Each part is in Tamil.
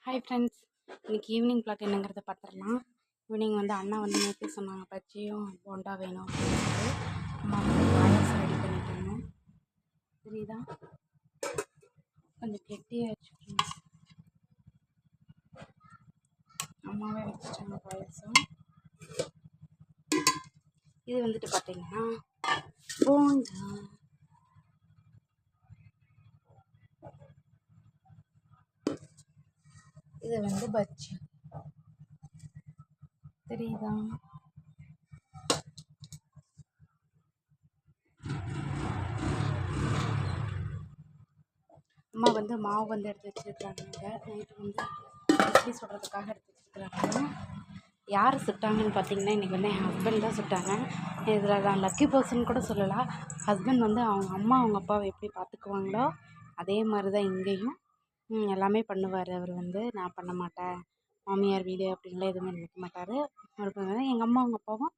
ஹாய் ஃப்ரெண்ட்ஸ், இன்றைக்கி ஈவினிங் பிளாக் என்னங்கிறத பார்த்துடலாம். ஈவினிங் வந்து அண்ணா வந்து நேற்று சொன்னாங்க பஜ்ஜியும் போண்டா வேணும் அப்படின்னு சொல்லி அம்மா வந்து பாயாசம் ரெடி பண்ணிட்டு இருந்தோம். தெரியுதா, கொஞ்சம் கெட்டியாகிடுச்சு ஃப்ரெண்ட்ஸ். அம்மாவே வச்சுட்டாங்க பாயாசம். இது வந்துட்டு பார்த்தீங்கன்னா போண்டா. இது வந்து பஜ்ஜி, தெரியுதா? அம்மா வந்து மாவு வந்து எடுத்து வச்சுருக்குறாங்க. நைட்டு வந்து இட்லி சுடுறதுக்காக எடுத்து வச்சுருக்குறாங்க. யார் சுட்டாங்கன்னு பார்த்தீங்கன்னா இன்றைக்கி வந்து என் ஹஸ்பண்ட் தான் சுட்டாங்க. இதில் நான் லக்கி பர்சன் கூட சொல்லலாம். ஹஸ்பண்ட் வந்து அவங்க அம்மா அவங்க அப்பாவை எப்படி பார்த்துக்குவாங்களோ அதே மாதிரி தான் இங்கேயும் எல்லாமே பண்ணுவார். அவர் வந்து நான் பண்ண மாட்டேன், மாமியார் வீடு அப்படின்லாம் எதுவுமே நினைக்க மாட்டார். எங்கள் அம்மா அவங்க அப்பாவும்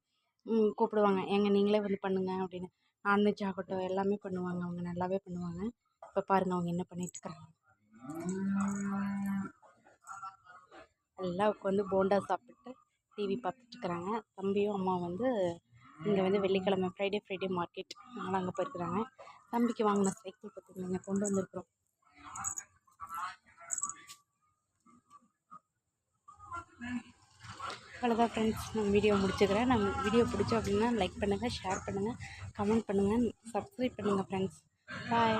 கூப்பிடுவாங்க, நீங்களே வந்து பண்ணுங்க அப்படின்னு. நான்வெஜ் ஆகட்டும் எல்லாமே பண்ணுவாங்க, அவங்க நல்லாவே பண்ணுவாங்க. இப்போ பாருங்கள் அவங்க என்ன பண்ணிட்டுருக்காங்க. எல்லாம் உட்காந்து போண்டா சாப்பிட்டு டிவி பார்த்துட்ருக்குறாங்க. தம்பியும் அம்மா வந்து இங்கே வந்து வெள்ளிக்கிழமை ஃப்ரைடே மார்க்கெட் அதனால் அங்கே போயிருக்கிறாங்க. தம்பிக்கு வாங்கின சைக்கிள் பார்த்துக்கோங்க கொண்டு வந்திருக்கிறோம். அவ்வளோதான் ஃப்ரெண்ட்ஸ், நான் வீடியோ முடிச்சுக்கிறேன். நம்ம வீடியோ பிடிச்சோம் அப்படின்னா லைக் பண்ணுங்கள், ஷேர் பண்ணுங்கள், கமெண்ட் பண்ணுங்கள், சப்ஸ்கிரைப் பண்ணுங்கள் ஃப்ரெண்ட்ஸ். பாய்.